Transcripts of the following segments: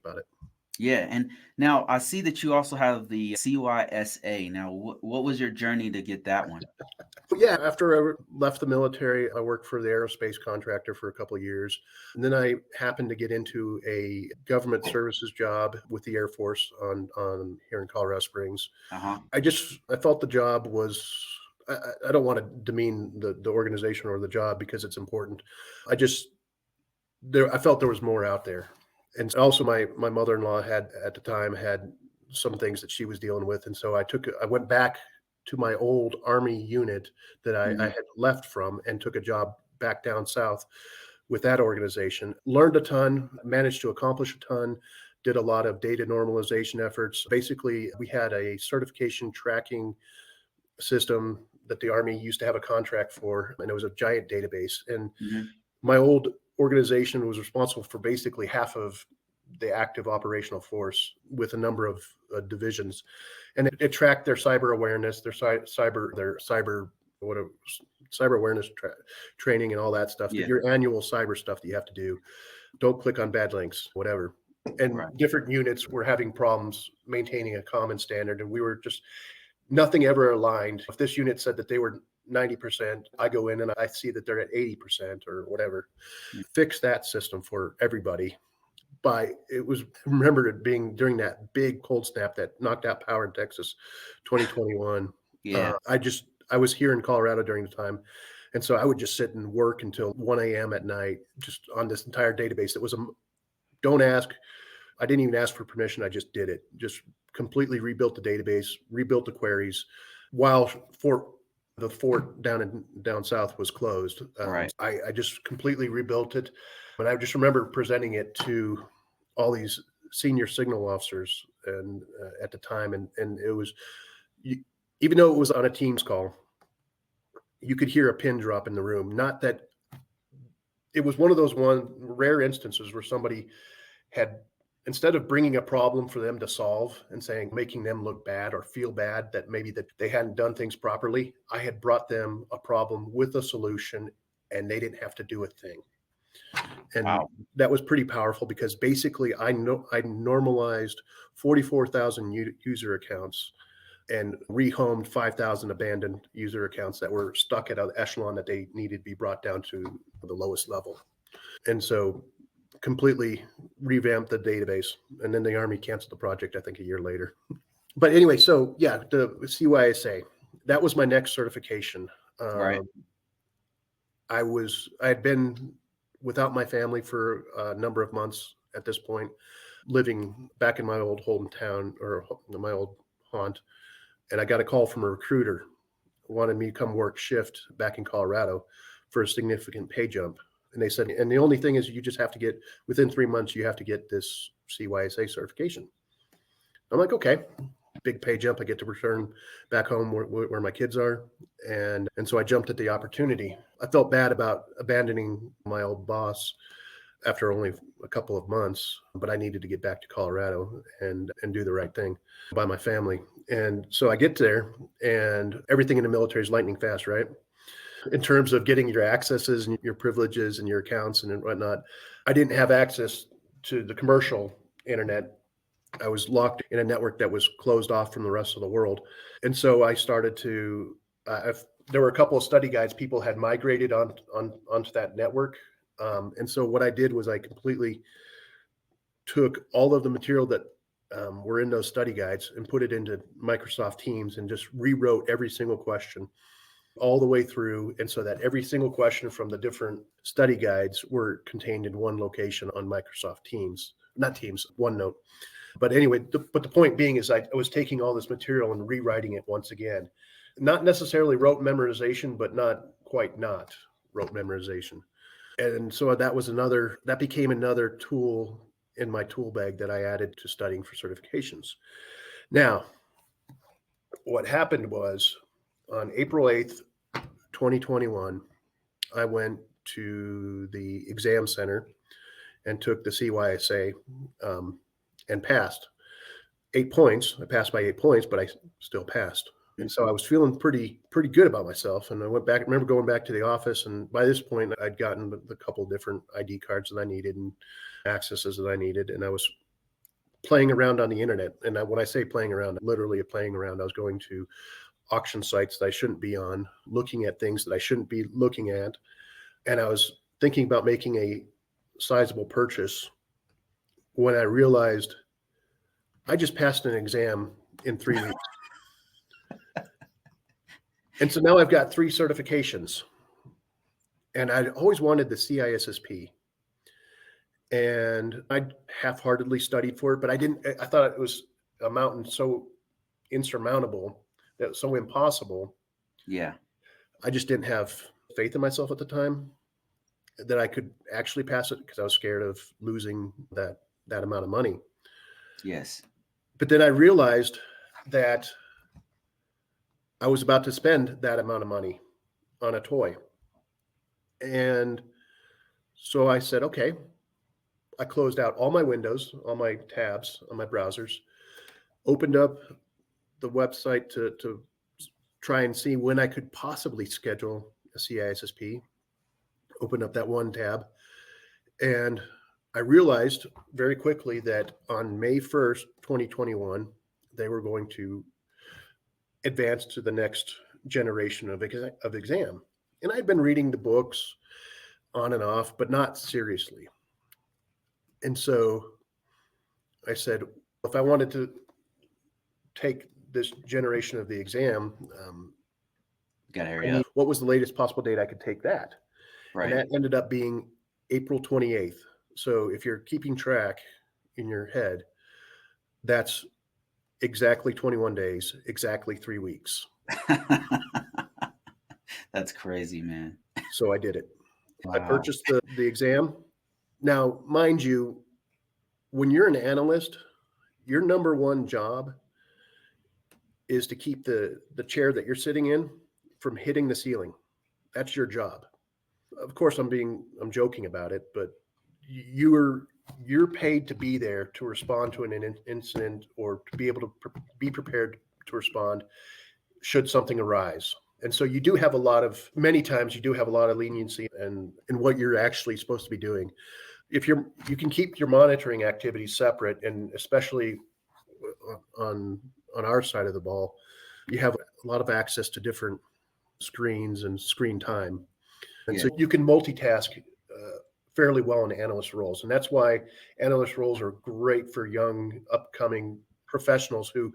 about it. Yeah, and now I see that you also have the CYSA. Now, what was your journey to get that one? But yeah, after I left the military, I worked for the aerospace contractor for a couple of years. And then I happened to get into a government services job with the Air Force on here in Colorado Springs. Uh-huh. I felt the job was, I don't want to demean the organization or the job because it's important. I just, I felt there was more out there. And also my mother-in-law had at the time had some things that she was dealing with. And so I went back to my old Army unit that I Mhm. had left from and took a job back down south with that organization. Learned a ton, managed to accomplish a ton, did a lot of data normalization efforts. Basically, we had a certification tracking system that the Army used to have a contract for, and it was a giant database. And Mhm. my old organization was responsible for basically half of the active operational force with a number of divisions, and it tracked their cyber awareness, their cyber whatever cyber awareness training and all that stuff. That Yeah. your annual cyber stuff that you have to do. Don't click on bad links, whatever. And Right. different units were having problems maintaining a common standard, and we were just nothing ever aligned. If this unit said that they were 90%, I go in and I see that they're at 80% or whatever. Mm. Fix that system for everybody. It was, remember it being during that big cold snap that knocked out power in Texas, 2021. Yeah. I was here in Colorado during the time. And so I would just sit and work until 1 a.m. at night, just on this entire database. That was don't ask. I didn't even ask for permission. I just did it. Just completely rebuilt the database, rebuilt the queries, while the fort down south was closed. Right. I just completely rebuilt it, and I just remember presenting it to all these senior signal officers and at the time, and it was, you, even though it was on a Teams call, you could hear a pin drop in the room. Not that it was one of those rare instances where somebody had, instead of bringing a problem for them to solve and saying, making them look bad or feel bad that maybe that they hadn't done things properly, I had brought them a problem with a solution and they didn't have to do a thing. And Wow. that was pretty powerful because basically I normalized 44,000 user accounts and rehomed 5,000 abandoned user accounts that were stuck at an echelon that they needed to be brought down to the lowest level. And so completely revamped the database. And then the Army canceled the project, I think, a year later. But anyway, so yeah, the CYSA, that was my next certification. Right. Um, I had been without my family for a number of months at this point, living back in my old hometown or my old haunt. And I got a call from a recruiter who wanted me to come work shift back in Colorado for a significant pay jump. And they said, and the only thing is you just have to get, within 3 months, you have to get this CYSA certification. I'm like, okay, big pay jump. I get to return back home where my kids are. And so I jumped at the opportunity. I felt bad about abandoning my old boss after only a couple of months, but I needed to get back to Colorado and do the right thing by my family. And so I get there, and everything in the military is lightning fast, right? In terms of getting your accesses and your privileges and your accounts and whatnot. I didn't have access to the commercial internet. I was locked in a network that was closed off from the rest of the world. And so I started to, there were a couple of study guides people had migrated onto that network. And so what I did was I completely took all of the material that were in those study guides and put it into Microsoft Teams and just rewrote every single question all the way through. And so that every single question from the different study guides were contained in one location on Microsoft Teams, not Teams, OneNote. But anyway, but the point being is I was taking all this material and rewriting it once again. Not necessarily rote memorization, but not quite not rote memorization. And so that became another tool in my tool bag that I added to studying for certifications. Now, what happened was on April 8th, 2021, I went to the exam center and took the CYSA and passed 8 points. I passed by 8 points, but I still passed. And so I was feeling pretty good about myself. And I went back. I remember going back to the office, and by this point, I'd gotten the couple different ID cards that I needed and accesses that I needed, and I was playing around on the internet. And when I say playing around, literally playing around, I was going to auction sites that I shouldn't be on, looking at things that I shouldn't be looking at. And I was thinking about making a sizable purchase when I realized I just passed an exam in 3 weeks. And so now I've got 3 certifications. And I'd always wanted the CISSP. And I half-heartedly studied for it, but I thought it was a mountain so insurmountable, that was so impossible. Yeah. I just didn't have faith in myself at the time that I could actually pass it because I was scared of losing that amount of money. Yes. But then I realized that I was about to spend that amount of money on a toy. And so I said, okay, I closed out all my windows, all my tabs on my browsers, opened up the website to try and see when I could possibly schedule a CISSP, opened up that one tab, and I realized very quickly that on May 1st, 2021, they were going to advance to the next generation of exam. And I'd been reading the books on and off, but not seriously. And so I said, if I wanted to take this generation of the exam, Gotta hurry up. what was the latest possible date I could take that? And Right. that ended up being April 28th. So if you're keeping track in your head, that's exactly 21 days, exactly 3 weeks. That's crazy, man. So I did it. I Wow. purchased the exam. Now, mind you, when you're an analyst, your number one job is to keep the chair that you're sitting in from hitting the ceiling. That's your job. Of course, I'm joking about it, but you're paid to be there to respond to an incident or to be able to be prepared to respond should something arise. And so many times you do have a lot of leniency in what you're actually supposed to be doing. If you can keep your monitoring activities separate, and especially on our side of the ball, you have a lot of access to different screens and screen time. And Yeah. so you can multitask fairly well in analyst roles. And that's why analyst roles are great for young, upcoming professionals who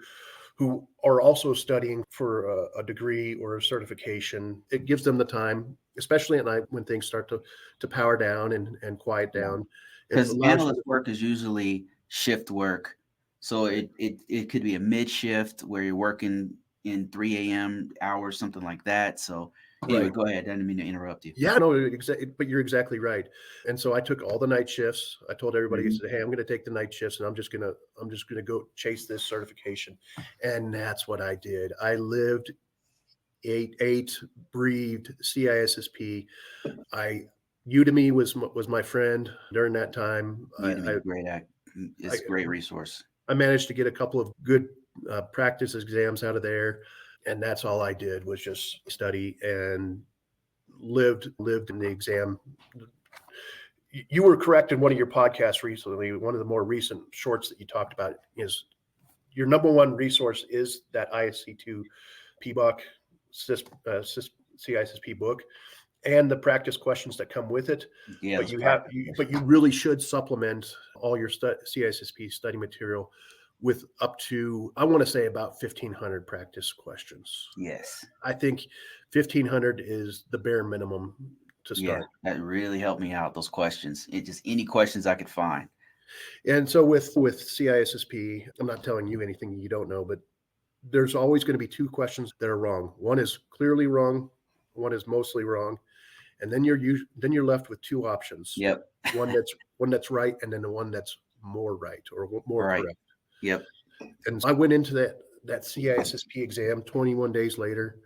are also studying for a degree or a certification. It gives them the time, especially at night when things start to power down and quiet Yeah. down. It Because allows you analyst work is usually shift work. So it could be a mid shift where you're working in 3 a.m. hours, something like that. So anyway, right. go ahead. I didn't mean to interrupt you. Yeah, no, but you're exactly right. And so I took all the night shifts. I told everybody, I Mhm. said, "Hey, I'm going to take the night shifts, and I'm just going to go chase this certification." And that's what I did. I lived, ate, breathed CISSP. Udemy was my friend during that time. Udemy is I it's a great resource. I managed to get a couple of good practice exams out of there, and that's all I did was just study and lived in the exam. You were correct in one of your podcasts recently. One of the more recent shorts that you talked about is your number one resource is that ISC2 PBOK CISSP book and the practice questions that come with it. Yeah, But those practice but you really should supplement all your CISSP study material with up to, I want to say, about 1,500 practice questions. Yes. I think 1,500 is the bare minimum to Yeah, start. that really helped me out. Those questions. It just any questions I could find. And so with CISSP, I'm not telling you anything you don't know, but there's always going to be 2 questions that are wrong. One is clearly wrong, one is mostly wrong, and then you're left with 2 options. Yep. One that's right, and then the one that's more right or more Right. correct. Yep. And I went into that CISSP exam 21 days later,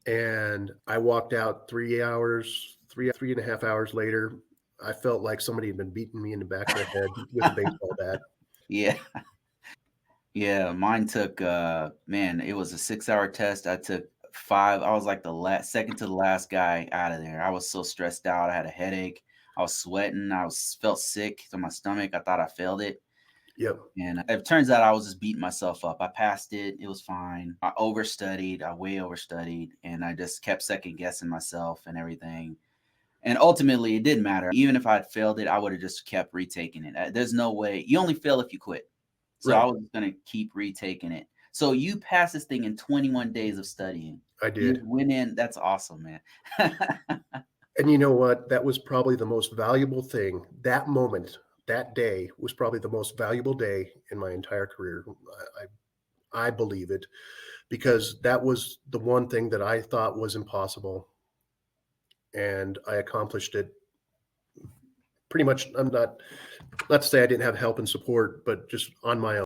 and I walked out 3 and a half hours later. I felt like somebody had been beating me in the back of the head with a baseball bat. Yeah. Yeah. Mine took man, it was a 6-hour test. I took 5. I was like the second to the last guy out of there. I was so stressed out. I had a headache. I was sweating. Felt sick to my stomach. I thought I failed it. Yep. And it turns out I was just beating myself up. I passed it. It was fine. I overstudied. I way overstudied. And I just kept second guessing myself and everything. And ultimately, it didn't matter. Even if I had failed it, I would have just kept retaking it. There's no way. You only fail if you quit. So I Right. was going to keep retaking it. So you passed this thing in 21 days of studying. I You did. went in. That's awesome, man. And you know what? That was probably the most valuable thing. That moment, that day was probably the most valuable day in my entire career. I believe it because that was the one thing that I thought was impossible, and I accomplished it pretty much. I'm not to say I didn't have help and support, but just on my own.